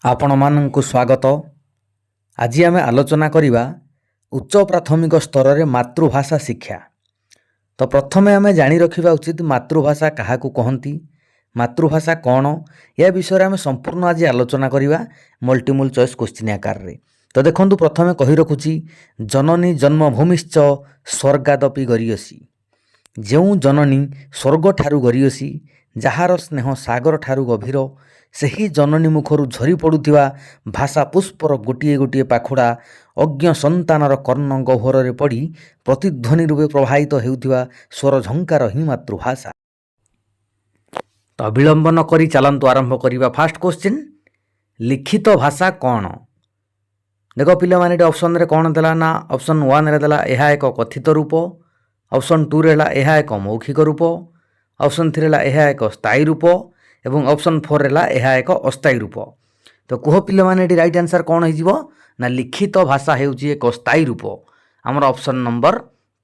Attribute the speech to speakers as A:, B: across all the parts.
A: ଆପଣମାନଙ୍କୁ ସ୍ୱାଗତ। ଆଜି ଆମେ ଆଲୋଚନା କରିବା ଉଚ୍ଚ ପ୍ରାଥମିକ ସ୍ତରରେ ମାତୃଭାଷା ଶିକ୍ଷା। ତ ପ୍ରଥମେ ଆମେ ଜାଣି ରଖିବା ଉଚିତ ମାତୃଭାଷା କାହାକୁ କହନ୍ତି, ମାତୃଭାଷା କ'ଣ, ଏହା ବିଷୟରେ ଆମେ ସମ୍ପୂର୍ଣ୍ଣ ଆଜି ଆଲୋଚନା କରିବା ମଲ୍ଟିପୁଲ୍ ଚଏସ୍ କୋଶ୍ଚିନ୍ ଆକାରରେ। ତ ଦେଖନ୍ତୁ, ପ୍ରଥମେ କହି ରଖୁଛି ଜନନୀ ଜନ୍ମଭୂମିଶ୍ଚ ସ୍ୱର୍ଗାଦପି ଗରିୟସୀ। ଯେଉଁ ଜନନୀ ସ୍ୱର୍ଗଠାରୁ ଗରିୟସୀ, ଯାହାର ସ୍ନେହ ସାଗର ଠାରୁ ଗଭୀର, ସେହି ଜନନୀ ମୁଖରୁ ଝରି ପଡ଼ୁଥିବା ଭାଷା ପୁଷ୍ପର ଗୋଟିଏ ଗୋଟିଏ ପାଖୁଡ଼ା ଅଜ୍ଞ ସନ୍ତାନର କର୍ଣ୍ଣ ଗହ୍ୱରରେ ପଡ଼ି ପ୍ରତିଧ୍ୱନି ରୂପେ ପ୍ରବାହିତ ହେଉଥିବା ସ୍ୱର ଝଙ୍କାର ହିଁ ମାତୃଭାଷା। ତ ବିଳମ୍ବ ନ କରି ଚାଲନ୍ତୁ ଆରମ୍ଭ କରିବା। ଫାର୍ଷ୍ଟ କୋଶ୍ଚିନ୍, ଲିଖିତ ଭାଷା କ'ଣ? ଦେଖ ପିଲାମାନେ, ଏଠି ଅପସନ୍ରେ କ'ଣ ଦେଲା ନା ଅପସନ୍ 1ରେ ଦେଲା ଏହା ଏକ କଥିତ ରୂପ, ଅପସନ୍ 2ରେ ହେଲା ଏହା ଏକ ମୌଖିକ ରୂପ, ଅପସନ୍ 3 ହେଲା ଏହା ଏକ ସ୍ଥାୟୀ ରୂପ ଏବଂ ଅପସନ୍ 4 ହେଲା ଏହା ଏକ ଅସ୍ଥାୟୀ ରୂପ। ତ କୁହ ପିଲାମାନେ, ଏଠି ରାଇଟ୍ ଆନ୍ସର୍ କ'ଣ ହେଇଯିବ ନା ଲିଖିତ ଭାଷା ହେଉଛି ଏକ ସ୍ଥାୟୀ ରୂପ। ଆମର ଅପସନ୍ ନମ୍ବର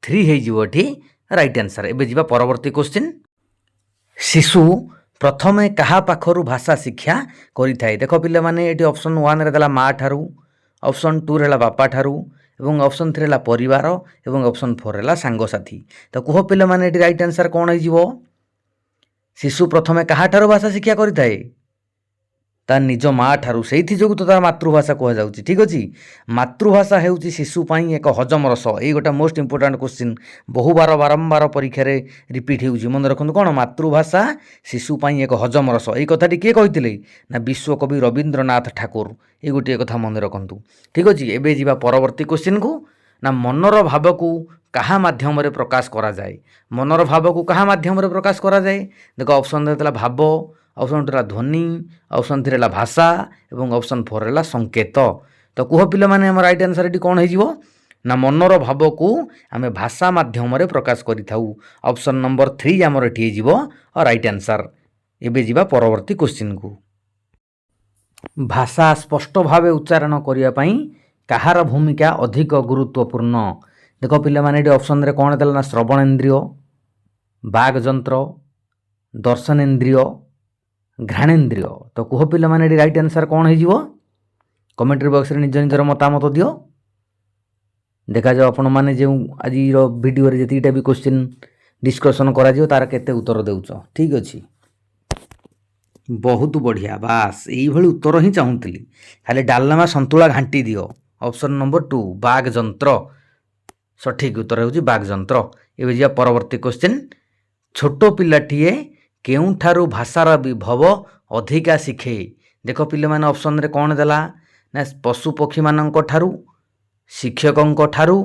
A: 3 ହେଇଯିବ ଏଠି ରାଇଟ୍ ଆନ୍ସର୍। ଏବେ ଯିବା ପରବର୍ତ୍ତୀ କୋଶ୍ଚିନ୍। ଶିଶୁ ପ୍ରଥମେ କାହା ପାଖରୁ ଭାଷା ଶିକ୍ଷା କରିଥାଏ? ଦେଖ ପିଲାମାନେ, ଏଠି ଅପସନ୍ 1ରେ ଦେଲା ମା ଠାରୁ, ଅପସନ୍ 2ରେ ହେଲା ବାପା ଠାରୁ ଏବଂ ଅପସନ୍ 3 ହେଲା ପରିବାର ଏବଂ ଅପସନ୍ 4 ହେଲା ସାଙ୍ଗସାଥି। ତ କୁହ ପିଲାମାନେ, ଏଠି ରାଇଟ୍ ଆନ୍ସର୍ କ'ଣ ହେଇଯିବ? ଶିଶୁ ପ୍ରଥମେ କାହାଠାରୁ ଭାଷା ଶିକ୍ଷା କରିଥାଏ? ତା ନିଜ ମା ଠାରୁ। ସେଇଥି ଯୋଗୁଁ ତ ତାର ମାତୃଭାଷା କୁହାଯାଉଛି। ଠିକ୍ ଅଛି, ମାତୃଭାଷା ହେଉଛି ଶିଶୁ ପାଇଁ ଏକ ହଜମ ରସ। ଏଇ ଗୋଟେ ମୋଷ୍ଟ ଇମ୍ପୋର୍ଟାଣ୍ଟ କୋଶ୍ଚିନ୍, ବହୁବାର ବାରମ୍ବାର ପରୀକ୍ଷାରେ ରିପିଟ୍ ହେଉଛି। ମନେ ରଖନ୍ତୁ, କ'ଣ ମାତୃଭାଷା ଶିଶୁ ପାଇଁ ଏକ ହଜମ ରସ। ଏଇ କଥାଟି କିଏ କହିଥିଲେ ନା ବିଶ୍ୱକବି ରବୀନ୍ଦ୍ରନାଥ ଠାକୁର। ଏଇ ଗୋଟିଏ କଥା ମନେ ରଖନ୍ତୁ। ଠିକ୍ ଅଛି, ଏବେ ଯିବା ପରବର୍ତ୍ତୀ କୋଶ୍ଚିନ୍କୁ। ନା ମନର ଭାବକୁ କାହା ମାଧ୍ୟମରେ ପ୍ରକାଶ କରାଯାଏ? ମନର ଭାବକୁ କାହା ମାଧ୍ୟମରେ ପ୍ରକାଶ କରାଯାଏ? ଦେଖ ଅପସନ୍ରେ ଥିଲା ଭାବ, ଅପସନ୍ 2 ହେଲା ଧ୍ୱନି, ଅପସନ୍ 3 ହେଲା ଭାଷା ଏବଂ ଅପସନ୍ 4 ହେଲା ସଂକେତ। ତ କୁହ ପିଲାମାନେ, ଆମ ରାଇଟ୍ ଆନ୍ସର୍ ଏଠି କ'ଣ ହେଇଯିବ ନା ମନର ଭାବକୁ ଆମେ ଭାଷା ମାଧ୍ୟମରେ ପ୍ରକାଶ କରିଥାଉ। ଅପସନ୍ ନମ୍ବର 3 ଆମର ଏଠି ହେଇଯିବ ରାଇଟ୍ ଆନ୍ସର୍। ଏବେ ଯିବା ପରବର୍ତ୍ତୀ କୋଶ୍ଚିନ୍କୁ। ଭାଷା ସ୍ପଷ୍ଟ ଭାବେ ଉଚ୍ଚାରଣ କରିବା ପାଇଁ କାହାର ଭୂମିକା ଅଧିକ ଗୁରୁତ୍ୱପୂର୍ଣ୍ଣ? ଦେଖ ପିଲାମାନେ, ଏଠି ଅପସନ୍ରେ କ'ଣ ଦେଲା ନା ଶ୍ରବଣେନ୍ଦ୍ରିୟ, ବାଗଯନ୍ତ୍ର, ଦର୍ଶନେନ୍ଦ୍ରିୟ, ଘ୍ରାଣେନ୍ଦ୍ରିୟ। ତ କୁହ ପିଲାମାନେ, ଏଠି ରାଇଟ୍ ଆନ୍ସର୍ କ'ଣ ହେଇଯିବ? କମେଣ୍ଟ୍ରି ବକ୍ସରେ ନିଜ ନିଜର ମତାମତ ଦିଅ। ଦେଖାଯାଉ ଆପଣମାନେ ଯେଉଁ ଆଜିର ଭିଡ଼ିଓରେ ଯେତିକିଟା ବି କୋଶ୍ଚିନ୍ ଡିସ୍କସନ୍ କରାଯିବ ତାର କେତେ ଉତ୍ତର ଦେଉଛ। ଠିକ୍ ଅଛି, ବହୁତ ବଢ଼ିଆ। ବାସ୍ ଏଇଭଳି ଉତ୍ତର ହିଁ ଚାହୁଁଥିଲି। ଖାଲି ଡାଲମା ସନ୍ତୁଳା ଘାଣ୍ଟି ଦିଅ। ଅପସନ୍ ନମ୍ବର 2 ବାଗଯନ୍ତ୍ର, ସଠିକ୍ ଉତ୍ତର ହେଉଛି ବାଗଯନ୍ତ୍ର। ଏବେ ଯିବା ପରବର୍ତ୍ତୀ କୋଶ୍ଚିନ୍। ଛୋଟ ପିଲାଟିଏ କେଉଁଠାରୁ ଭାଷାର ବିଭବ ଅଧିକା ଶିଖେ? ଦେଖ ପିଲାମାନେ, ଅପସନ୍ରେ କ'ଣ ଦେଲା ନା ପଶୁପକ୍ଷୀମାନଙ୍କ ଠାରୁ, ଶିକ୍ଷକଙ୍କ ଠାରୁ,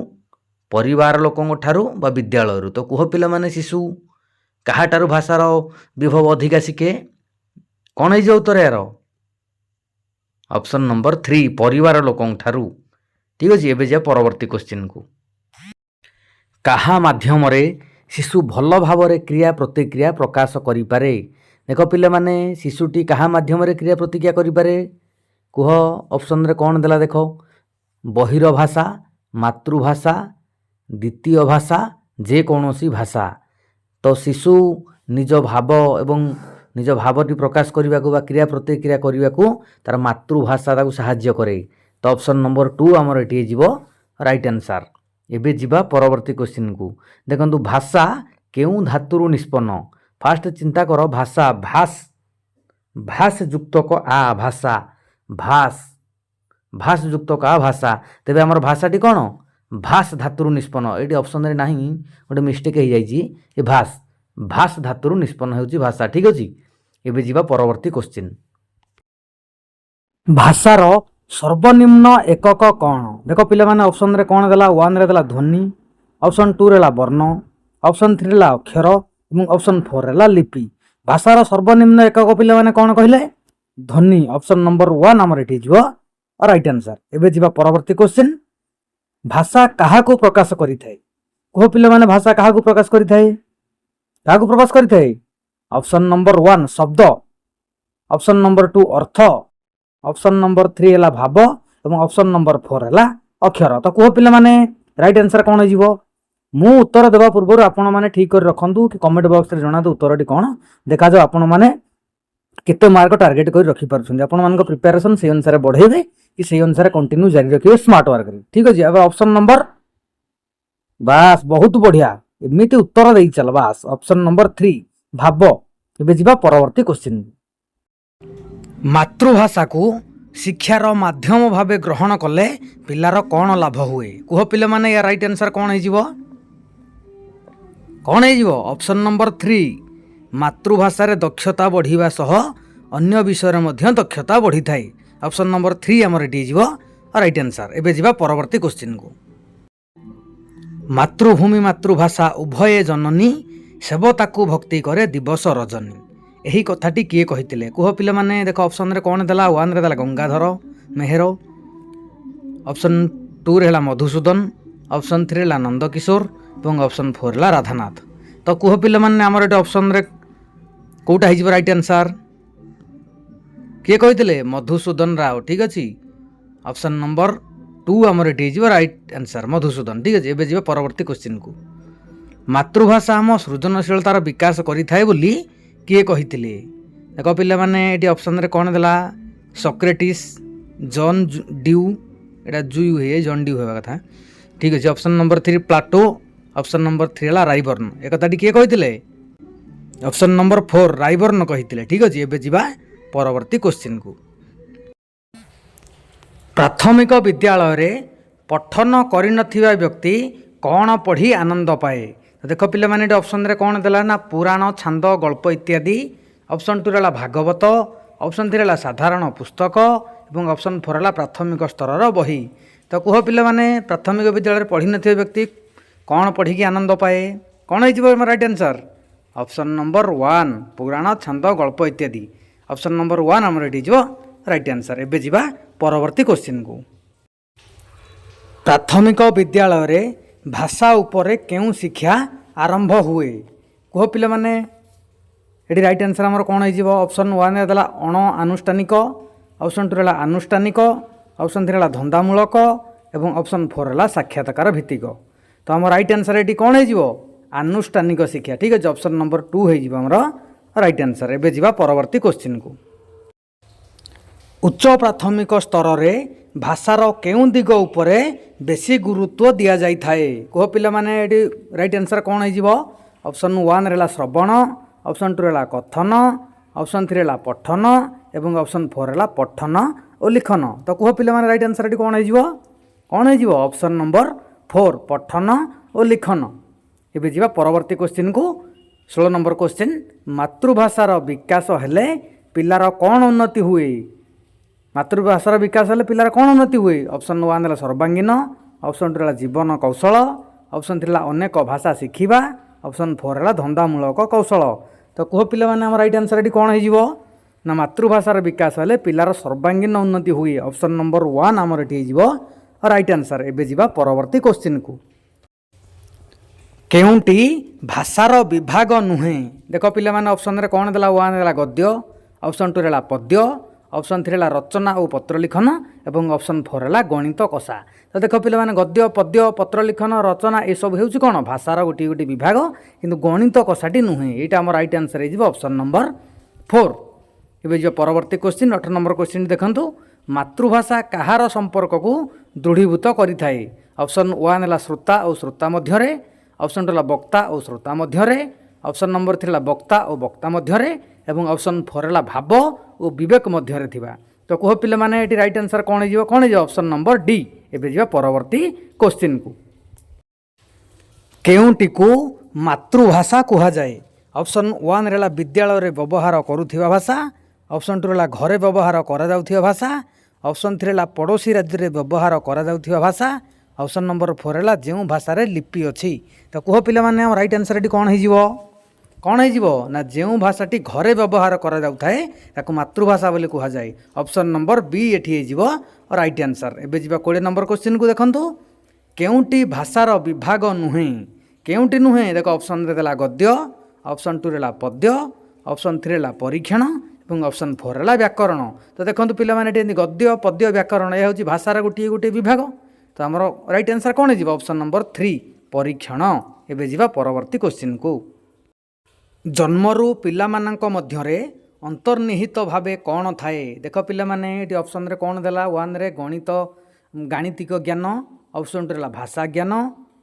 A: ପରିବାର ଲୋକଙ୍କ ଠାରୁ ବା ବିଦ୍ୟାଳୟରୁ। ତ କୁହ ପିଲାମାନେ, ଶିଶୁ କାହାଠାରୁ ଭାଷାର ବିଭବ ଅଧିକା ଶିଖେ? କ'ଣ ହେଇଯିବ ଉତ୍ତର ଏହାର? ଅପସନ୍ ନମ୍ବର 3 ପରିବାର ଲୋକଙ୍କ ଠାରୁ। ଠିକ୍ ଅଛି, ଏବେ ଯିବା ପରବର୍ତ୍ତୀ କୋଶ୍ଚିନ୍କୁ। କାହା ମାଧ୍ୟମରେ ଶିଶୁ ଭଲ ଭାବରେ କ୍ରିୟା ପ୍ରତିକ୍ରିୟା ପ୍ରକାଶ କରିପାରେ? ଦେଖ ପିଲାମାନେ, ଶିଶୁଟି କାହା ମାଧ୍ୟମରେ କ୍ରିୟା ପ୍ରତିକ୍ରିୟା କରିପାରେ? କୁହ ଅପସନ୍ରେ କ'ଣ ଦେଲା? ଦେଖ ବହିର ଭାଷା, ମାତୃଭାଷା, ଦ୍ୱିତୀୟ ଭାଷା, ଯେକୌଣସି ଭାଷା। ତ ଶିଶୁ ନିଜ ଭାବ ଏବଂ ନିଜ ଭାବଟି ପ୍ରକାଶ କରିବାକୁ ବା କ୍ରିୟା ପ୍ରତିକ୍ରିୟା କରିବାକୁ ତାର ମାତୃଭାଷା ତାକୁ ସାହାଯ୍ୟ କରେ। ତ ଅପସନ୍ ନମ୍ବର 2 ଆମର ଏଠି ଯିବ ରାଇଟ୍ ଆନ୍ସର୍। ଏବେ ଯିବା ପରବର୍ତ୍ତୀ କୋଶ୍ଚିନ୍କୁ। ଦେଖନ୍ତୁ, ଭାଷା କେଉଁ ଧାତୁରୁ ନିଷ୍ପନ୍ନ? ଫାର୍ଷ୍ଟ ଚିନ୍ତା କର, ଭାଷା ଭାଷ, ଭାଷ ଯୁକ୍ତକ ଆ ଭାଷା, ଭାଷ ଭାଷ ଯୁକ୍ତକ ଆ ଭାଷା। ତେବେ ଆମର ଭାଷାଟି କ'ଣ? ଭାଷ ଧାତୁରୁ ନିଷ୍ପନ୍ନ। ଏଇଠି ଅପସନ୍ରେ ନାହିଁ, ଗୋଟେ ମିଷ୍ଟେକ୍ ହେଇଯାଇଛି। ଏ ଭାଷ ଭାଷ ଧାତୁରୁ ନିଷ୍ପନ୍ନ ହେଉଛି ଭାଷା। ଠିକ୍ ଅଛି, ଏବେ ଯିବା ପରବର୍ତ୍ତୀ କୋଶ୍ଚିନ୍। ଭାଷାର ସର୍ବନିମ୍ନ ଏକକ କ'ଣ? ଦେଖ ପିଲାମାନେ, ଅପସନ୍ରେ କ'ଣ ଦେଲା? 1ରେ ଦେଲା ଧ୍ୱନି, ଅପସନ୍ 2ରେ ହେଲା ବର୍ଣ୍ଣ, ଅପସନ୍ 3 ହେଲା ଅକ୍ଷର ଏବଂ ଅପସନ୍ 4 ହେଲା ଲିପି। ଭାଷାର ସର୍ବନିମ୍ନ ଏକକ ପିଲାମାନେ କ'ଣ କହିଲେ? ଧ୍ୱନି। ଅପସନ୍ ନମ୍ବର 1 ଆମର ଏଠି ଯିବ ରାଇଟ୍ ଆନ୍ସର୍। ଏବେ ଯିବା ପରବର୍ତ୍ତୀ କୋଶ୍ଚିନ୍। ଭାଷା କାହାକୁ ପ୍ରକାଶ କରିଥାଏ? କୁହ ପିଲାମାନେ, ଭାଷା କାହାକୁ ପ୍ରକାଶ କରିଥାଏ? କାହାକୁ ପ୍ରକାଶ କରିଥାଏ? ଅପସନ୍ ନମ୍ବର 1 ଶବ୍ଦ, ଅପସନ୍ ନମ୍ବର 2 ଅର୍ଥ, ଅପସନ୍ ନମ୍ବର 3 ହେଲା ଭାବ ଏବଂ ଅପସନ୍ ନମ୍ବର 4 ହେଲା ଅକ୍ଷର। ତ କୁହ ପିଲାମାନେ, ରାଇଟ୍ ଆନ୍ସର୍ କ'ଣ ହେଇଯିବ? ମୁଁ ଉତ୍ତର ଦେବା ପୂର୍ବରୁ ଆପଣମାନେ ଠିକ୍ କରି ରଖନ୍ତୁ କି କମେଣ୍ଟ ବକ୍ସରେ ଜଣାନ୍ତୁ ଉତ୍ତରଟି କ'ଣ। ଦେଖାଯାଉ ଆପଣମାନେ केते मार्क टार्गेट कर रखी पारुछन आपण मानक प्रिपरेशन से अनुसार बढ़ेबे कि से अनुसार कंटिन्यू जारी रखिबे स्मार्ट वर्क रे। ठीक अछि। अब ऑप्शन नंबर बास बहुत बढ़िया एमिति उत्तर देई चल बास ऑप्शन नंबर 3 भाव। एबे जिबा परवर्ती क्वेश्चन। मातृभाषा को शिक्षार माध्यम भावे ग्रहण कले पिलार कौन लाभ हुए कह पिले माने या राइट आंसर कौन है कौन है ऑप्शन नंबर 3 मातृभाषा रे दक्षता बढ़िबा सह अन्य विषय रे मध्य दक्षता बढ़ी थाए। ऑप्शन नंबर 3 हमर एटी जीवो राइट आंसर। एबे जीवा परवर्ती क्वेश्चन को। मातृभूमि मातृभाषा उभय जननी सेवताकू भक्ति करे दिवस रजनी यही कथाटी किए कहितिले कुह पिले माने देख ऑप्शन रे कौन देला 1 रे देला गंगाधर मेहर ऑप्शन 2 रे हला मधुसूदन ऑप्शन 3 रे नंदकिशोर और ऑप्शन 4 ला राधानाथ। तो कुह पिले माने हमर एटे ऑप्शन रे कोटा हिजबो राइट आंसर किए कहितिले मधुसूदन राव। ठीक अछि। ऑप्शन नंबर 2 हमर एटे हिजबो राइट आंसर मधुसूदन। ठीक अछि। एबे जिबा परवर्ती क्वेश्चन को। मातृभाषा हम सृजनशीलतार विकास करि थाए बोली किए कहितिले देख पिले माने एटी ऑप्शन रे कोन देला सॉक्रेटिस जॉन ड्यू एटा जूयू हे जॉन ड्यू हेबा कथा। ठीक अछि। Option number 3 Plato option number 3 ला राइबर्न ए कथाटी किए कहितिले ऑप्शन नंबर 4 राइबर्न कहितिले। ठीक अछि। एबे जिबा परवर्ती क्वेश्चन को। प्राथमिक विद्यालय रे पठन करि नथिबा व्यक्ति कौन पढ़ी आनंद पाए देख पिले माने ऑप्शन रे कौन देला ना पुराण छांद गल्प इत्यादि ऑप्शन 2 रे भागवत ऑप्शन 3 रे साधारण पुस्तक और ऑप्शन 4 रे प्राथमिक स्तर बही। तो कह पिले माने प्राथमिक विद्यालय रे पढ़ी नथिबा व्यक्ति कौन पढ़ी की आनंद पाए कौन है राइट आंसर ऑप्शन नंबर 1 पुराण छांद गल्प इत्यादि ऑप्शन नंबर 1 हमर एटी जो राइट आंसर। एबे जिबा परवर्ती क्वेश्चन को। प्राथमिक विद्यालय रे भाषा उपरे केउ शिक्षा आरंभ हुए कह पिले माने एटी राइट आंसर हमर कोन है जीवो ऑप्शन 1 रे दला अण आनुष्ठानिक ऑप्शन 2 रे आनुष्ठानिक ऑप्शन 3 रे धंदामूलक एवं ऑप्शन 4 रे साक्षात्कार भित्तिक। तो हमर राइट आंसर एटी कोन है जीवो आनुष्ठानिक शिक्षा। ठीक है। ऑप्शन नंबर 2 है जीवो हमर राइट आंसर। एबे जिबा परवर्ती क्वेश्चन को। उच्च प्राथमिक स्तर रे भाषार केउ दिग उपरे बेसी गुरुत्व दिया जाई थाए कह पिला माने एटी राइट आंसर कौन है जीवो ऑप्शन 1 रे श्रवण ऑप्शन 2 रे कथन ऑप्शन 3 रे पठन एवं ऑप्शन 4 रे पठन और लिखन। तो कह पिला माने राइट आंसर एटी कौन है जीवो ऑप्शन नंबर 4 पठन और लिखन। एबे जीवा परवर्ती क्वेश्चन को 16 नंबर क्वेश्चन। मातृभाषार विकास हेले पिलार कौन उन्नति हुए मातृभाषार विकास हेले पिलार कौन उन्नति हुए ऑप्शन 1 रे सर्वांगीन ऑप्शन 2 रे जीवन कौशल ऑप्शन 3 रे अनेक भाषा शिखिबा ऑप्शन 4 रे धंदामूलक कौशल। तो कह पिला माने हमर राइट आंसर एटी कौन है जीवो ना मातृभाषार विकास हेले पिलार सर्वांगीन उन्नति हुए ऑप्शन नंबर 1 हमर एटी जीवो राइट आंसर। एबे जिबा परवर्ती क्वेश्चन को। केउंटी भाषार विभाग नुहे देख पिला माने ऑप्शन रे कौन देला 1 देला गद्य ऑप्शन 2 रे पद्य ऑप्शन 3 रे रचना और पत्र लिखन एवं ऑप्शन 4 रे गणित कषा। तो देख पिला माने गद्य पद्य पत्र लिखन रचना ए सब हेउची कोन भाषार गोटी गोटी विभाग किंतु गणित कषाटी नुहे एटा हमर राइट आंसर हे जीवो ऑप्शन नंबर 4। एबे जो परवर्ती क्वेश्चन 18 नंबर क्वेश्चन देखंतु मातृभाषा कहार संपर्क को दृढ़ीभूत करि थाए ऑप्शन 1 है श्रोता और श्रोता मध्यरे ऑप्शन 2 है वक्ता और श्रोता मध्यरे ऑप्शन नंबर 3 है वक्ता और वक्ता मध्यरे एवं ऑप्शन 4 है भाव और विवेक मध्यरे थिबा। तो कह पिले माने एटी राइट आंसर कौन है ऑप्शन नंबर डी। एबे जिबा परवर्ती क्वेश्चन को। केउंटी को मातृभाषा कहा जाए ऑप्शन 1 रे विद्यालय रे व्यवहार करुथिबा भाषा ऑप्शन 2 रे घरे व्यवहार करा जाउथिबा भाषा ऑप्शन 3 रे पड़ोसी राज्य रे व्यवहार करा जाउथिबा भाषा ऑप्शन नंबर 4 रे जेउ भाषा रे लिपि अछि। तो कह पिला माने हम राइट आंसर एटी कौन है जीवो ना जेउ भाषाटी घरे व्यवहार करा जाउथाए ताको मातृभाषा बोली कहा जाए ऑप्शन नंबर बी एठी है जीवो राइट आंसर। एबे जिबा 20 नंबर क्वेश्चन को देखंतु केउंटी भाषार विभाग नुहे केउंटी नुहे देखो ऑप्शन रे देला गद्य ऑप्शन 2 रे पद्य ऑप्शन 3 रे परीक्षण और ऑप्शन 4 रे व्याकरण। तो देखंतु पिला माने एठी गद्य पद्य व्याकरण ए होची भाषार गोटी गोटी विभाग। तो हमर राइट आंसर कौन है ऑप्शन नंबर 3 परीक्षण। एबे जिबा परवर्ती क्वेश्चन को। जन्मरू पिलामानंक मध्यरे अंतर्निहित भावे कौन थाए देख पिलामाने ये ऑप्शन रे कौन देला वन रे गणित गाणितिक ज्ञान ऑप्शन 2 भाषा ज्ञान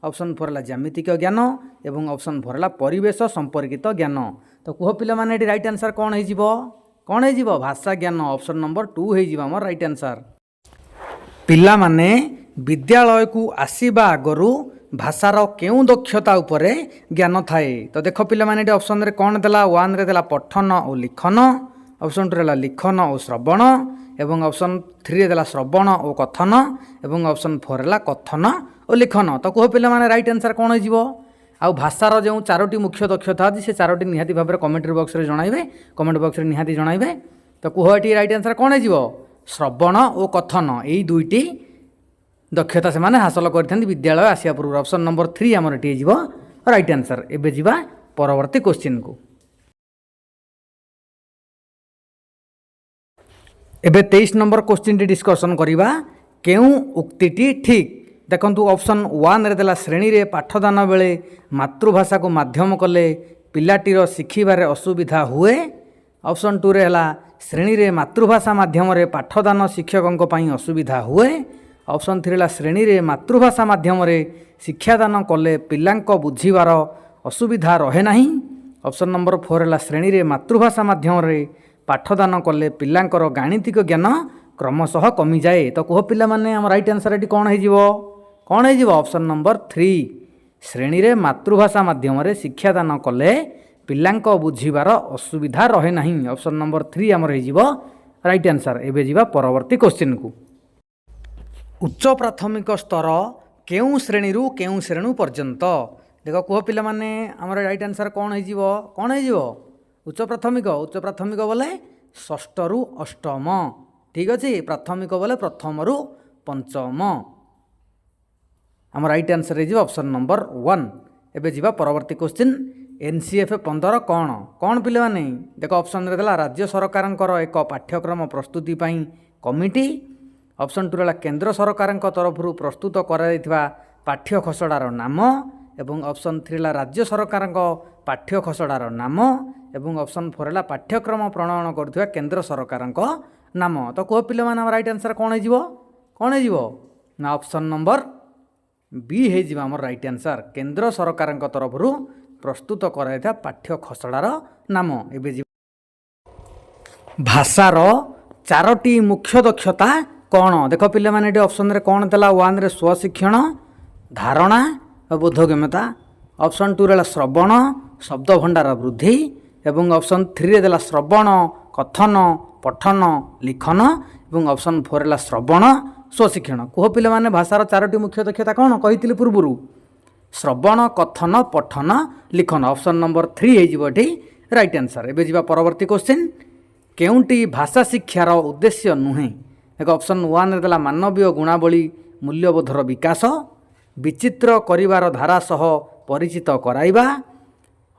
A: ऑप्शन 4 ज्यामितिक ज्ञान एवं ऑप्शन 4 परिवेश संपर्कित ज्ञान। तो कह पिलामाने ये राइट आंसर कौन हो भाषा ज्ञान ऑप्शन नंबर 2 हो मोर राइट आंसर। पिलामाने विद्यालय को आसीबा आगरू भाषार केउं दक्षता उपरे ज्ञान थाए। तो देख पिलामाने ऑप्शन रे कौन देला वन रे देला पठन और लिखन ऑप्शन 2 रे लिखन और श्रवण एवं ऑप्शन 3 रे देला श्रवण और कथन एवं ऑप्शन 4 रे कथन और लिखन। तो कह पिलामाने राइट आंसर कौन हो आ भाषार जो 4टी मुख्य दक्षता अच्छी से 4टी निहाती भाव में कमेंट बॉक्स रे जणाइबे कमेंट बॉक्स रे निहाती जणाइबे। तो कह ये राइट आंसर कौन हो श्रवण और कथन यही 2टी दक्षता से माने हासिल करथांती विद्यालय आसिया पूर्व ऑप्शन नंबर 3 आमर एटी जीवो राइट आंसर। एबे जीवा परवर्ती क्वेश्चन को। एबे 23 नंबर क्वेश्चन टी डिस्कशन करिबा केउ उक्तिटी ठीक देखंतु ऑप्शन 1 रे देला श्रेणी रे पाठदान बेले मातृभाषा को माध्यम कले पिलाटीर शिखिबारे असुविधा हुए ऑप्शन 2 रे हला श्रेणी रे मातृभाषा माध्यम रे पाठदान शिक्षकों पई असुविधा हुए ऑप्शन 3 ला श्रेणी रे मातृभाषा माध्यम रे शिक्षादान कले पिलांको बुझीबार असुविधा रहे नाही ऑप्शन नंबर 4 ला श्रेणी रे मातृभाषा माध्यम रे पाठदान कले पिलांकर गाणितिक ज्ञान क्रमशः कमी जाए। तो कह पिला माने हम राइट आंसर एटी कौन हो ऑप्शन नंबर 3 श्रेणी रे मातृभाषा माध्यम रे शिक्षादान कले पिलांको बुझीबार असुविधा रहे नाही ऑप्शन नंबर 3 हमर हो राइट आंसर। एबे जीवा परवर्ती क्वेश्चन को। उच्च प्राथमिक स्तर केउं श्रेणी रु केउं श्रेणी पर्यंत देख कह पिला माने हमर राइट आंसर कौन हो उच्च प्राथमिक बोले षष्ठ रु अष्टम ठीक अच्छे प्राथमिक बोले प्रथम रु पंचम आम राइट आंसर हो ऑप्शन नंबर 1। एबे जीवा परवर्ती क्वेश्चन NCF 15 कौन पिले माने देख ऑप्शन रे देला राज्य सरकार एक पाठ्यक्रम प्रस्तुति पई कमिटी ऑप्शन 2 रे केंद्र सरकार तरफ प्रस्तुत करा पाठ्य खसड़ार नाम एवं ऑप्शन 3 ला राज्य सरकार पाठ्य खसड़ार नाम एवं ऑप्शन 4 ला पाठ्यक्रम प्रणयन करथिबा केंद्र सरकार नाम। तो कह पिले माने राइट आंसर कौन हो ना ऑप्शन नंबर बी हो आम राइट आंसर केंद्र सरकार तरफ प्रस्तुत करा पाठ्य खसड़ार नाम। एबे भाषार 4टी मुख्य दक्षता कौन देख पिले माने ऑप्शन रे कौन देला 1 रे स्वशिक्षण धारणा और बोधगम्यता ऑप्शन 2 रे श्रवण शब्द भंडार वृद्धि एवं ऑप्शन 3 रे देला श्रवण कथन पठन लिखन एवं ऑप्शन 4 ला श्रवण स्वशिक्षण। कह पिले माने भाषार 4टी मुख्य दक्षता कौन कही पूर्व श्रवण कथन पठन लिखन ऑप्शन नंबर 3 हो राइट आंसर। एबे जीवा परवर्ती क्वेश्चन केउंटी भाषा शिक्षार उद्देश्य नुहे एक ऑप्शन 1 रे देला मानवीय गुणावली मूल्यबोधर विकास विचित्र करिवार धारा सह परिचित कराइबा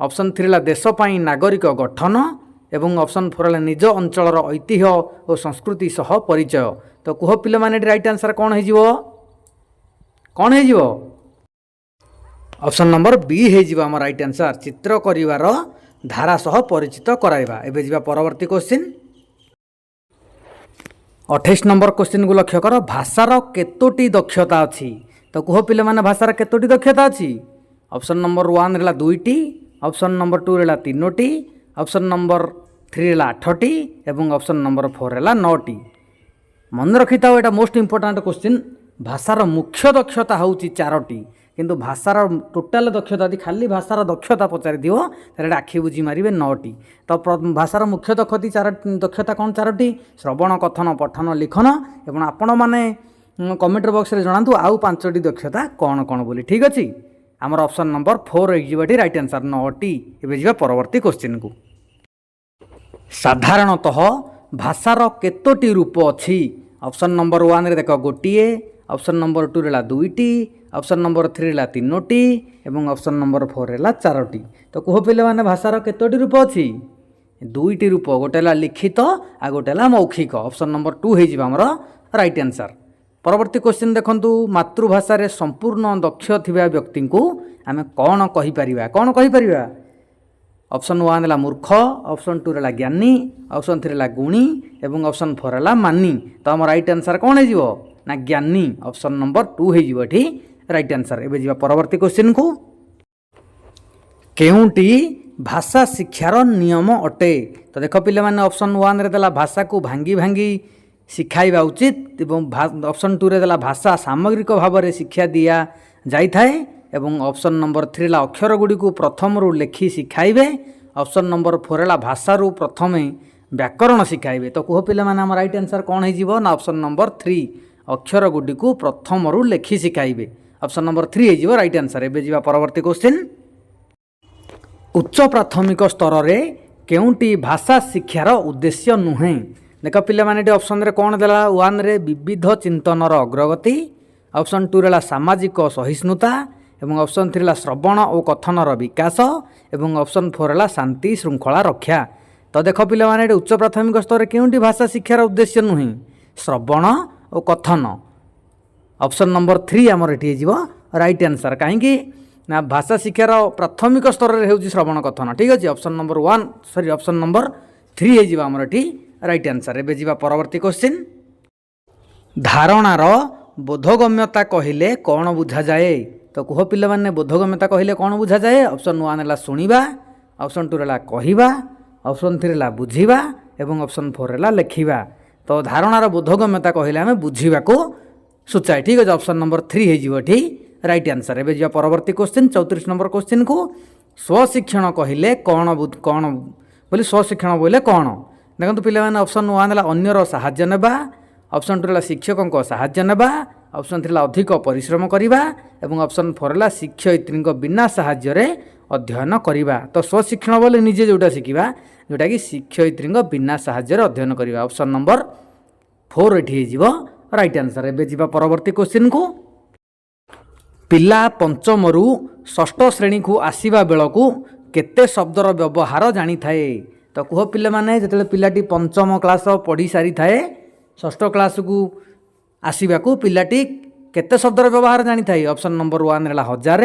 A: ऑप्शन 3 ला देश पई नागरिक गठन एवं ऑप्शन 4 ला निज अंचलर ऐतिह्य और संस्कृति सह परिचय। तो कह पिले माने राइट आंसर कौन हो ऑप्शन नंबर बी हो आम राइट आंसर चित्र करिवार धारा सह परिचित कराइबा। एबे जीवा परवर्ती क्वेश्चन 28 नंबर क्वेश्चन को लक्ष्य कर भाषार केतोटी दक्षता अच्छी। तो कह पिले माने भाषार केतोटी दक्षता अच्छी ऑप्शन नंबर 1 रे 2टी ऑप्शन नंबर 2 रे 3टी ऑप्शन नंबर 3 रे 8टी एवं ऑप्शन नंबर 4 रे 9टी। मन रखी था एटा मोस्ट इंपोर्टेंट क्वेश्चन भाषार मुख्य दक्षता होची 4टी किंतु भाषार टोटाल दक्षता यदि खाली भाषार दक्षता पचारि दियो तारे आखि बुझी मारिबे 9टी। तो भाषार मुख्य दक्षता कौन 4टी श्रवण कथन पठन लिखन एवं आपण माने कमेंट बॉक्स रे जणातु आउ 5टी दक्षता कौन बोली ठीक अछि आमर ऑप्शन नंबर 4 होइजिबाटी राइट आंसर 9टी। एबे जिबा परवर्ती क्वेश्चन को। साधारणतः भाषार केतोटी रूप अछि ऑप्शन नंबर 1 रे देख गोटिए ऑप्शन नंबर 2 रे 2टी ऑप्शन नंबर 3 रे 3टी एवं ऑप्शन नंबर 4 रे 4टी। तो कह पिले माने भाषार केतोटी रूप अछि 2टी रूप गोटे लिखित आ गोटे मौखिक ऑप्शन नंबर 2 होइजिबा हमर राइट आंसर। परवर्ती क्वेश्चन देखंतु मातृभाषा रे संपूर्ण दक्ष थिबा व्यक्ति को आमे कौन कहि परिबा ऑप्शन 1 है मूर्ख, ऑप्शन 2 है ज्ञानी, ऑप्शन 3 है गुणी एवं ऑप्शन 4 है मानी। तो आम राइट आंसर कौन हो ना ज्ञानी, ऑप्शन नंबर 2 हो राइट आंसर। एबे जीवा परवर्ती क्वेश्चन को, केउंटी भाषा शिक्षार नियम अटे। तो देख पिले माने ऑप्शन 1 रे देला भाषा को भांगी भांगी शिखाइबा उचित एवं ऑप्शन 2 रे देला भाषा सामग्रिक भाव में शिक्षा दिया जाई थाए एवं ऑप्शन नंबर 3 ला अक्षर गुडी को प्रथम रु लेखि शिखाइबे, ऑप्शन नंबर 4 ला भाषा रु प्रथमे व्याकरण शिखाइबे। तो कह पिले माने हम राइट आंसर कौन हो ना ऑप्शन नंबर 3 अक्षर गुडी को प्रथम रु लेखि शिखाइबे, ऑप्शन नंबर 3 हो राइट आंसर। एबे जीवा परवर्ती क्वेश्चन, उच्च प्राथमिक स्तर रे केउंटी भाषा शिक्षार उद्देश्य नुहे। देख पिले माने ऑप्शन रे कौन देला 1 रे विविध चिंतनर अग्रगति, ऑप्शन 2 रे सामाजिक सहिष्णुता एवं ऑप्शन 3 ला श्रवण और कथनर विकास एवं ऑप्शन 4 ला शांति श्रृंखला रक्षा। तो देख पिले माने उच्च प्राथमिक स्तर रे केउंटी भाषा शिक्षार उद्देश्य नुहे श्रवण और कथन, ऑप्शन नंबर 3 आमर एठी जीवो राइट आंसर। कहीं ना भाषा शिक्षार प्राथमिक स्तर में हो श्रवण कथन, ठीक अच्छे, option number 1 sorry option number 3 आमर एठी राइट आंसर। एबे जीवा परवर्ती क्वेश्चन, धारणार बोधगम्यता कहिले कौन बुझा जाए। तो कह पिले माने बोधगम्यता कहिले कौन बुझा जाए, ऑप्शन 1 है शुणिबा, ऑप्शन 2 है कहवा, ऑप्शन 3 है बुझिबा एवं ऑप्शन 4 है लेखिबा। तो धारणार बोधगम्यता कहिले आम बुझा को सूचाए, ठीक अच्छे, ऑप्शन नंबर 3 हो राइट आंसर। एबे जा परवर्ती क्वेश्चन 34 नंबर क्वेश्चन को, स्वशिक्षण कहिले कौन कौन बोली स्वशिक्षण बोले कौन। देखो पिले माने ऑप्शन 1 है अन्यर साहाय्य नेबा, ऑप्शन 2 है शिक्षकों साहाय्य नेबा, ऑप्शन 3 है अधिक परिश्रम करिबा एवं ऑप्शन 4 है शिक्षयित्री बिना साहाय्य रे अध्ययन करिबा। तो स्वशिक्षण बोले निजे जोटा शिखिबा जोटा कि शिक्षयित्री बिना साहाय्य रे अध्ययन करिबा, ऑप्शन नंबर 4 एठी जीवो राइट आंसर। एबे जीवा परवर्ती क्वेश्चन को, पिला पंचम रु षष्ठ श्रेणी को आसीबा बेलकु केते शब्दर व्यवहार जानी थाए। तो कह पिले माने जेतेले पिलाटी पंचम क्लास पढ़ी सारी थाए षष्ठ क्लास को आसीबा को पिलाटी केते शब्दर व्यवहार जानी थाए, ऑप्शन नंबर 1 है 1000,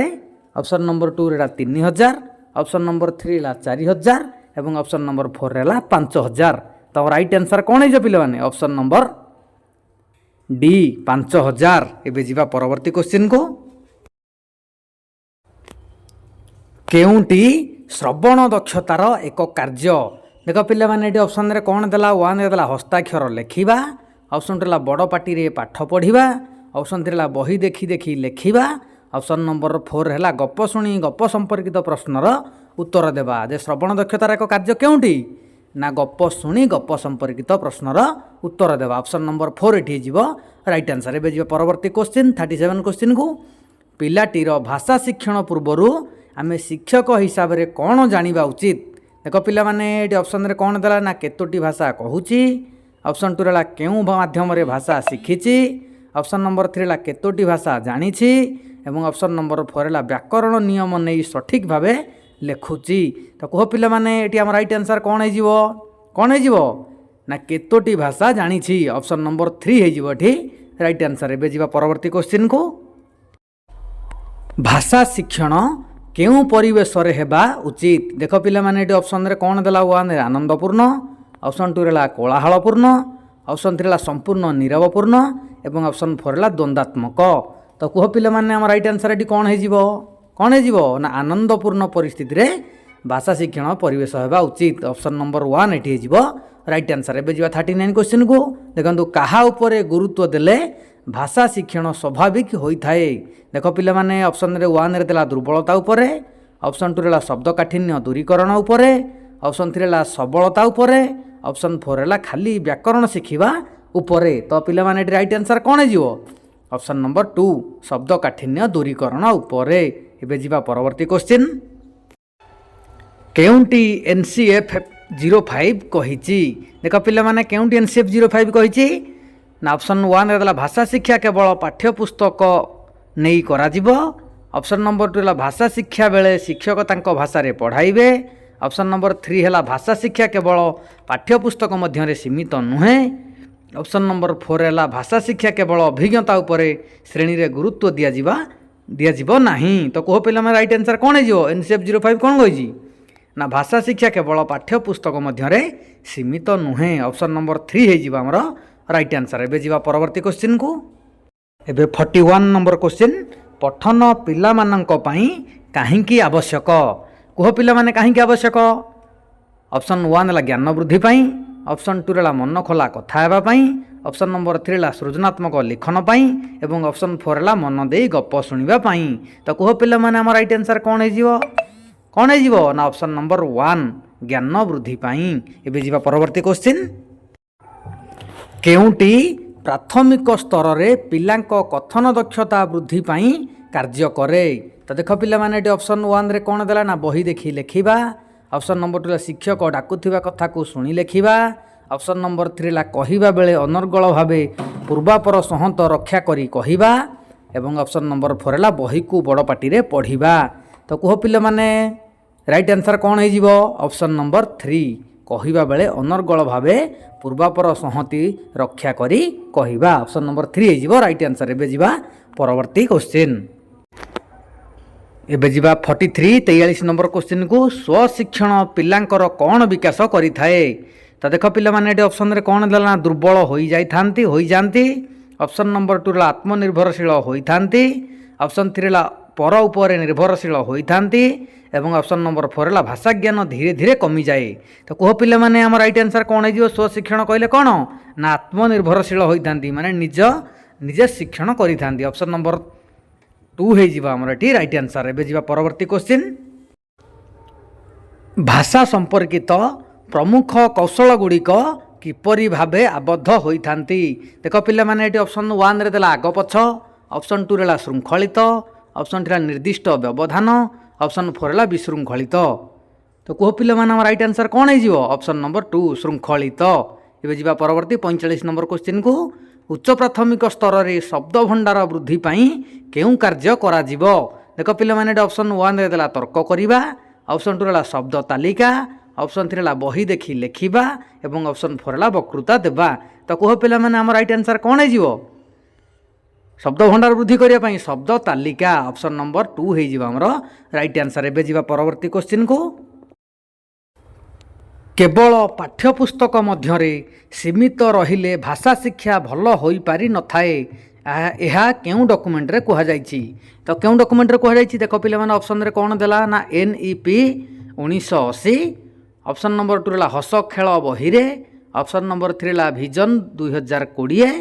A: ऑप्शन नंबर 2 है 3000, ऑप्शन नंबर 3 है 4000 एवं ऑप्शन नंबर 4 है 5000। तो राइट आंसर कौन है पिले माने, ऑप्शन नंबर डी 5000। एबे जीवा परवर्ती क्वेश्चन को, केउंटी श्रवण दक्षतार एक कार्य। देख पिले माने एटी ऑप्शन रे कौन देला 1 देला हस्ताक्षर लेखिबा, ऑप्शन 2 बड़ पाटी रे पाठ पढ़िबा, ऑप्शन 3 बही देखी देखी लेखिबा, ऑप्शन नंबर 4 है गप शुणी गप संपर्कित प्रश्नर उत्तर देवा। जे श्रवण दक्षतार एक कार्य केउंटी ना गप शुणी गप संपर्कित प्रश्नर उत्तर देवा, ऑप्शन नंबर 4 एठी जीवो राइट आंसर। एबे जीवो परवर्ती क्वेश्चन 37 क्वेश्चन को, पिलाटीर भाषा शिक्षण पूर्वरु आमे शिक्षक हिसाब से कौन जानिबा उचित। देख पिला माने ये ऑप्शन रे कौन देला ना केतोटी भाषा कहूची, ऑप्शन 2 रे केउं माध्यम रे भाषा शिखिची, ऑप्शन नंबर 3 ला केतोटी भाषा जानिछि एवं ऑप्शन नंबर 4 ला व्याकरण नियम नहीं सठिक भावे लेखुची। तो कह पिला माने एटी हम राइट आंसर कौन हो ना केतोटी भाषा जानिछि, ऑप्शन नंबर 3 हो एठी राइट आंसर। एबे जीवा परवर्ती क्वेश्चन को, भाषा शिक्षण केउं परिवेश रे हेबा उचित। देख पिला माने एटी ऑप्शन रे कौन देला 1 रे आनंदपूर्ण, ऑप्शन 2 रे कोलाहलपूर्ण, ऑप्शन 3 संपूर्ण नीरवपूर्ण एवं ऑप्शन 4 द्वंद्वात्मक। तो कह पिला माने हम राइट आंसर एटी कौन हो ना आनंदपूर्ण परिस्थिति रे भाषा शिक्षण परिवेश हेबा उचित, ऑप्शन नंबर 1 एटी हो राइट आंसर। एबे जीवा 39 क्वेश्चन को, देखंतु काहा उपरे गुरुत्व देले भाषा शिक्षण स्वाभाविक होइथाए। देख पिले माने ऑप्शन रे 1 रे देला दुर्बलता उपरे, ऑप्शन 2 रे शब्द काठिन्य दूरीकरण उपरे, ऑप्शन 3 रे सबलता उपरे, ऑप्शन 4 रे खाली व्याकरण शिखिबा उपरे। तो पिले माने राइट आंसर कौन हो, ऑप्शन नंबर 2 शब्द काठिन्य दूरीकरण उपरे। एबे जीवा परवर्ती क्वेश्चन, केउंटी एनसीएफ 05 कहिछि। देख पिले माने केउंटी एनसीएफ 05 कहिछि ना ऑप्शन 1 रे भाषा शिक्षा केवल पाठ्यपुस्तक नहीं करा जिवो, ऑप्शन नंबर 2 भाषा शिक्षा बेले शिक्षक तांको भाषा रे पढ़ाइबे, ऑप्शन नंबर 3 है भाषा शिक्षा केवल पाठ्यपुस्तक मध्य सीमित नुहे, ऑप्शन नंबर 4 है भाषा शिक्षा केवल अभिज्ञता उपरे श्रेणी रे गुरुत्व दिया नहीं। तो कह पे राइट आंसर कौन हो, एनसीएफ 05 कौन कही ନା ଭାଷା ଶିକ୍ଷା କେବଳ ପାଠ୍ୟପୁସ୍ତକ ମଧ୍ୟରେ ସୀମିତ ନୁହେଁ। ଅପସନ୍ ନମ୍ବର 3 ହେଇଯିବ ଆମର ରାଇଟ୍ ଆନ୍ସର୍। ଏବେ ଯିବା ପରବର୍ତ୍ତୀ କ୍ୱେଶ୍ଚିନ୍କୁ। ଏବେ 41 ନମ୍ବର କ୍ୱେଶ୍ଚିନ୍, ପଠନ ପିଲାମାନଙ୍କ ପାଇଁ କାହିଁକି ଆବଶ୍ୟକ? କୁହ ପିଲାମାନେ କାହିଁକି ଆବଶ୍ୟକ? ଅପସନ୍ 1 ହେଲା ଜ୍ଞାନ ବୃଦ୍ଧି ପାଇଁ, ଅପସନ୍ 2 ହେଲା ମନ ଖୋଲା କଥା ହେବା ପାଇଁ, ଅପସନ୍ ନମ୍ବର 3 ହେଲା ସୃଜନାତ୍ମକ ଲିଖନ ପାଇଁ ଏବଂ ଅପସନ୍ 4 ହେଲା ମନ ଦେଇ ଗପ ଶୁଣିବା ପାଇଁ। ତ କୁହ ପିଲାମାନେ ଆମ ରାଇଟ୍ ଆନ୍ସର୍ କ'ଣ ହେଇଯିବ? କ'ଣ ହେଇଯିବ? ନା ଅପସନ୍ ନମ୍ବର 1 ଜ୍ଞାନ ବୃଦ୍ଧି ପାଇଁ। ଏବେ ଯିବା ପରବର୍ତ୍ତୀ କ୍ୱେଶ୍ଚିନ୍, କେଉଁଟି ପ୍ରାଥମିକ ସ୍ତରରେ ପିଲାଙ୍କ କଥନ ଦକ୍ଷତା ବୃଦ୍ଧି ପାଇଁ କାର୍ଯ୍ୟ କରେ? ତ ଦେଖ ପିଲାମାନେ ଏଠି ଅପସନ୍ 1ରେ କ'ଣ ଦେଲା ନା ବହି ଦେଖି ଲେଖିବା, ଅପସନ୍ ନମ୍ବର 2 ହେଲା ଶିକ୍ଷକ ଡାକୁଥିବା କଥାକୁ ଶୁଣି ଲେଖିବା, ଅପସନ୍ ନମ୍ବର 3 ହେଲା କହିବା ବେଳେ ଅନର୍ଗଳ ଭାବେ ପୂର୍ବାପର ସଂହତ ରକ୍ଷା କରି କହିବା ଏବଂ ଅପସନ୍ ନମ୍ବର 4 ହେଲା ବହିକୁ ବଡ଼ ପାଟିରେ ପଢ଼ିବା। ତ କୁହ ପିଲାମାନେ ରାଇଟ୍ ଆନ୍ସର୍ କ'ଣ ହେଇଯିବ? ଅପସନ୍ ନମ୍ବର 3 କହିବା ବେଳେ ଅନର୍ଗଳ ଭାବେ ପୂର୍ବାପର ସଂହତି ରକ୍ଷା କରି କହିବା। ଅପସନ୍ ନମ୍ବର 3 ହେଇଯିବ ରାଇଟ୍ ଆନ୍ସର୍। ଏବେ ଯିବା ପରବର୍ତ୍ତୀ କ୍ୱେଶ୍ଚିନ୍। ଏବେ ଯିବା 43 ନମ୍ବର କ୍ୱେଶ୍ଚିନ୍କୁ, ସ୍ୱଶିକ୍ଷଣ ପିଲାଙ୍କର କ'ଣ ବିକାଶ କରିଥାଏ? ତ ଦେଖ ପିଲାମାନେ ଏଠି ଅପସନ୍ରେ କ'ଣ ଦେଲା ନା ଦୁର୍ବଳ ହୋଇଯାଆନ୍ତି, ଅପସନ୍ ନମ୍ବର 2 ହେଲା ଆତ୍ମନିର୍ଭରଶୀଳ ହୋଇଥାନ୍ତି, ଅପସନ୍ 3 ହେଲା ପର ଉପରେ ନିର୍ଭରଶୀଳ ହୋଇଥାନ୍ତି ଏବଂ ଅପସନ୍ ନମ୍ବର 4 ହେଲା ଭାଷା ଜ୍ଞାନ ଧୀରେ ଧୀରେ କମିଯାଏ। ତ କୁହ ପିଲାମାନେ ଆମ ରାଇଟ୍ ଆନ୍ସର୍ କ'ଣ ହେଇଯିବ? ସ୍ୱଶିକ୍ଷଣ କହିଲେ କ'ଣ ନା ଆତ୍ମନିର୍ଭରଶୀଳ ହୋଇଥାନ୍ତି, ମାନେ ନିଜେ ଶିକ୍ଷଣ କରିଥାନ୍ତି। ଅପସନ୍ ନମ୍ବର 2 ହେଇଯିବ ଆମର ଏଠି ରାଇଟ୍ ଆନ୍ସର୍। ଏବେ ଯିବା ପରବର୍ତ୍ତୀ କ୍ୱେଶ୍ଚିନ୍, ଭାଷା ସମ୍ପର୍କିତ ପ୍ରମୁଖ କୌଶଳ ଗୁଡ଼ିକ କିପରି ଭାବେ ଆବଦ୍ଧ ହୋଇଥାନ୍ତି? ଦେଖ ପିଲାମାନେ ଏଠି ଅପସନ୍ 1ରେ ଦେଲା ଆଗ ପଛ, ଅପସନ୍ 2 ହେଲା ଶୃଙ୍ଖଳିତ, ଅପସନ୍ 3 ହେଲା ନିର୍ଦ୍ଦିଷ୍ଟ ବ୍ୟବଧାନ, ଅପସନ୍ 4 ହେଲା ବିଶୃଙ୍ଖଳିତ। ତ କୁହ ପିଲାମାନେ ଆମ ରାଇଟ୍ ଆନ୍ସର୍ କ'ଣ ହେଇଯିବ? ଅପସନ୍ ନମ୍ବର 2 ଶୃଙ୍ଖଳିତ। ଏବେ ଯିବା ପରବର୍ତ୍ତୀ 45 ନମ୍ବର କ୍ୱେଶ୍ଚିନ୍କୁ, ଉଚ୍ଚ ପ୍ରାଥମିକ ସ୍ତରରେ ଶବ୍ଦ ଭଣ୍ଡାର ବୃଦ୍ଧି ପାଇଁ କେଉଁ କାର୍ଯ୍ୟ କରାଯିବ? ଦେଖ ପିଲାମାନେ ଏଠି ଅପସନ୍ 1ରେ ଦେଲା ତର୍କ କରିବା, ଅପସନ୍ 2 ହେଲା ଶବ୍ଦ ତାଲିକା, ଅପସନ୍ 3 ହେଲା ବହି ଦେଖି ଲେଖିବା ଏବଂ ଅପସନ୍ 4 ହେଲା ବକ୍ତୃତା ଦେବା। ତ କୁହ ପିଲାମାନେ ଆମ ରାଇଟ୍ ଆନ୍ସର୍ କ'ଣ ହେଇଯିବ? ଶବ୍ଦ ଭଣ୍ଡାର ବୃଦ୍ଧି କରିବା ପାଇଁ ଶବ୍ଦ ତାଲିକା। ଅପସନ୍ ନମ୍ବର 2 ହେଇଯିବ ଆମର ରାଇଟ୍ ଆନ୍ସର୍। ଏବେ ଯିବା ପରବର୍ତ୍ତୀ କ୍ୱେଶ୍ଚିନ୍କୁ, କେବଳ ପାଠ୍ୟପୁସ୍ତକ ମଧ୍ୟରେ ସୀମିତ ରହିଲେ ଭାଷା ଶିକ୍ଷା ଭଲ ହୋଇପାରିନଥାଏ, ଏହା କେଉଁ ଡକୁମେଣ୍ଟରେ କୁହାଯାଇଛି? ତ କେଉଁ ଡକୁମେଣ୍ଟରେ କୁହାଯାଇଛି? ଦେଖ ପିଲାମାନେ ଅପସନ୍ରେ କ'ଣ ଦେଲା ନା NEP 1980, ଅପସନ୍ ନମ୍ବର 2 ହେଲା ହସ ଖେଳ ବହିରେ, ଅପସନ୍ ନମ୍ବର 3 ହେଲା ଭିଜନ୍ 2020,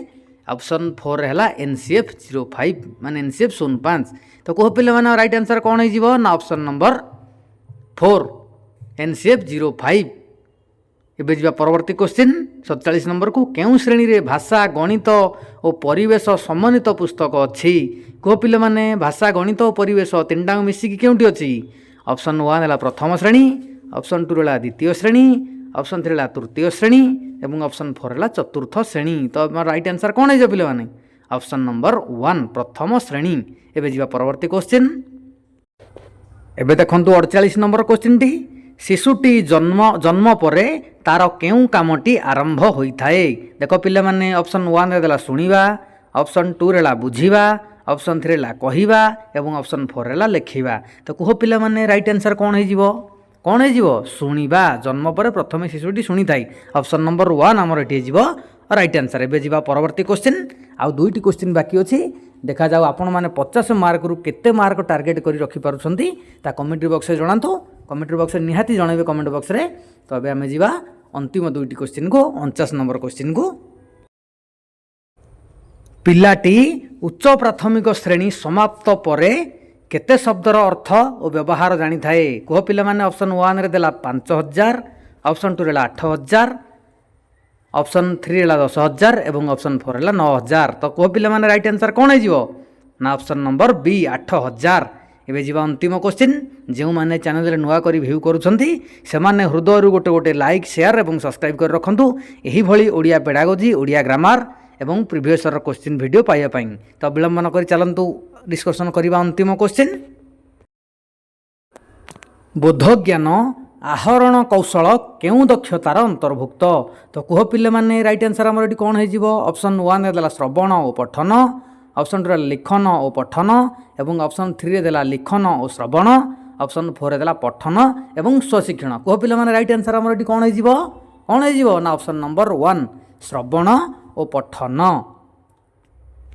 A: ଅପସନ୍ 4 ହେଲା NCF 05 ମାନେ NCF 05। ତ କୁହ ପିଲାମାନେ ରାଇଟ୍ ଆନ୍ସର୍ କ'ଣ ହେଇଯିବ? ନା ଅପସନ୍ ନମ୍ବର 4 NCF 05। ଏବେ ଯିବା ପରବର୍ତ୍ତୀ କ୍ୱେଶ୍ଚିନ୍ 47 ନମ୍ବରକୁ, କେଉଁ ଶ୍ରେଣୀରେ ଭାଷା ଗଣିତ ଓ ପରିବେଶ ସମନ୍ୱିତ ପୁସ୍ତକ ଅଛି? କୁହ ପିଲାମାନେ ଭାଷା ଗଣିତ ଓ ପରିବେଶ ତିନିଟାଙ୍କୁ ମିଶିକି କେଉଁଠି ଅଛି? ଅପସନ୍ 1 ହେଲା ପ୍ରଥମ ଶ୍ରେଣୀ, ଅପସନ୍ 2 ହେଲା ଦ୍ୱିତୀୟ ଶ୍ରେଣୀ, ଅପସନ୍ 3 ହେଲା ତୃତୀୟ ଶ୍ରେଣୀ ଏବଂ ଅପସନ୍ 4 ହେଲା ଚତୁର୍ଥ ଶ୍ରେଣୀ। ତ ଆମର ରାଇଟ୍ ଆନ୍ସର୍ କ'ଣ ହେଇଯିବ ପିଲାମାନେ? ଅପସନ୍ ନମ୍ବର 1 ପ୍ରଥମ ଶ୍ରେଣୀ। ଏବେ ଯିବା ପରବର୍ତ୍ତୀ କ୍ୱେଶ୍ଚିନ୍। ଏବେ ଦେଖନ୍ତୁ 48 ନମ୍ବର କ୍ୱେଶ୍ଚିନ୍ଟି, ଶିଶୁଟି ଜନ୍ମ ପରେ ତାର କେଉଁ କାମଟି ଆରମ୍ଭ ହୋଇଥାଏ? ଦେଖ ପିଲାମାନେ ଅପସନ୍ 1ରେ ଦେଲା ଶୁଣିବା, ଅପସନ୍ 2ରେ ହେଲା ବୁଝିବା, ଅପସନ୍ 3 ହେଲା କହିବା ଏବଂ ଅପସନ୍ 4 ହେଲା ଲେଖିବା। ତ କୁହ ପିଲାମାନେ ରାଇଟ୍ ଆନ୍ସର୍ କ'ଣ ହେଇଯିବ? କ'ଣ ହେଇଯିବ? ଶୁଣିବା। ଜନ୍ମ ପରେ ପ୍ରଥମେ ଶିଶୁଟି ଶୁଣିଥାଏ। ଅପସନ୍ ନମ୍ବର 1 ଆମର ଏଠି ହେଇଯିବ ରାଇଟ୍ ଆନ୍ସର୍। ଏବେ ଯିବା ପରବର୍ତ୍ତୀ କ୍ୱେଶ୍ଚିନ୍। ଆଉ 2ଟି କ୍ୱେଶ୍ଚିନ୍ ବାକି ଅଛି। ଦେଖାଯାଉ ଆପଣମାନେ 50 ମାର୍କରୁ କେତେ ମାର୍କ ଟାର୍ଗେଟ୍ କରି ରଖିପାରୁଛନ୍ତି ତା କମେଣ୍ଟ୍ରି ବକ୍ସରେ ଜଣାନ୍ତୁ। କମେଣ୍ଟ୍ରି ବକ୍ସରେ ନିହାତି ଜଣାଇବେ କମେଣ୍ଟ ବକ୍ସରେ। ତ ଏବେ ଆମେ ଯିବା ଅନ୍ତିମ 2ଟି କ୍ୱେଶ୍ଚିନ୍କୁ, 49 ନମ୍ବର କ୍ୱେଶ୍ଚିନ୍କୁ। ପିଲାଟି ଉଚ୍ଚ ପ୍ରାଥମିକ ଶ୍ରେଣୀ ସମାପ୍ତ ପରେ କେତେ ଶବ୍ଦର ଅର୍ଥ ଓ ବ୍ୟବହାର ଜାଣିଥାଏ? କୁହ ପିଲାମାନେ ଅପସନ୍ 1ରେ ଦେଲା 5000, ଅପସନ୍ 2ରେ ହେଲା 8000, ଅପସନ୍ 3 ହେଲା 10000 ଏବଂ ଅପସନ୍ 4 ହେଲା 9000। ତ କୁହ ପିଲାମାନେ ରାଇଟ୍ ଆନ୍ସର୍ କ'ଣ ହେଇଯିବ? ନା ଅପସନ୍ ନମ୍ବର B 8000। ଏବେ ଯିବା ଅନ୍ତିମ କ୍ୱେଶ୍ଚିନ୍। ଯେଉଁମାନେ ଚ୍ୟାନେଲରେ ନୂଆ କରି ଭିଉ କରୁଛନ୍ତି ସେମାନେ ହୃଦୟରୁ ଗୋଟେ ଲାଇକ୍, ସେୟାର ଏବଂ ସବସ୍କ୍ରାଇବ୍ କରି ରଖନ୍ତୁ ଏହିଭଳି ଓଡ଼ିଆ ପେଡାଗୋଜି, ଓଡ଼ିଆ ଗ୍ରାମାର ଏବଂ ପ୍ରିଭିୟସ୍ ଇୟର୍ର କ୍ୱେଶ୍ଚିନ୍ ଭିଡ଼ିଓ ପାଇବା ପାଇଁ। ତ ବିଳମ୍ବ ନ କରି ଚାଲନ୍ତୁ ଡିସ୍କସନ୍ କରିବା ଅନ୍ତିମ କ୍ୱେଶ୍ଚିନ୍। ବୋଧଜ୍ଞାନ ଆହରଣ କୌଶଳ କେଉଁ ଦକ୍ଷତାର ଅନ୍ତର୍ଭୁକ୍ତ? ତ କୁହ ପିଲାମାନେ ରାଇଟ୍ ଆନ୍ସର୍ ଆମର ଏଠି କ'ଣ ହେଇଯିବ? ଅପସନ୍ 1ରେ ଦେଲା ଶ୍ରବଣ ଓ ପଠନ, ଅପସନ୍ 2ରେ ଲିଖନ ଓ ପଠନ ଏବଂ ଅପସନ୍ 3ରେ ଦେଲା ଲିଖନ ଓ ଶ୍ରବଣ,
B: ऑप्शन 4 हेला पठन एवं स्वशिक्षण कह पे राइट आंसर आमर ये कौन हो ना ऑप्शन नंबर 1 श्रवण और पठन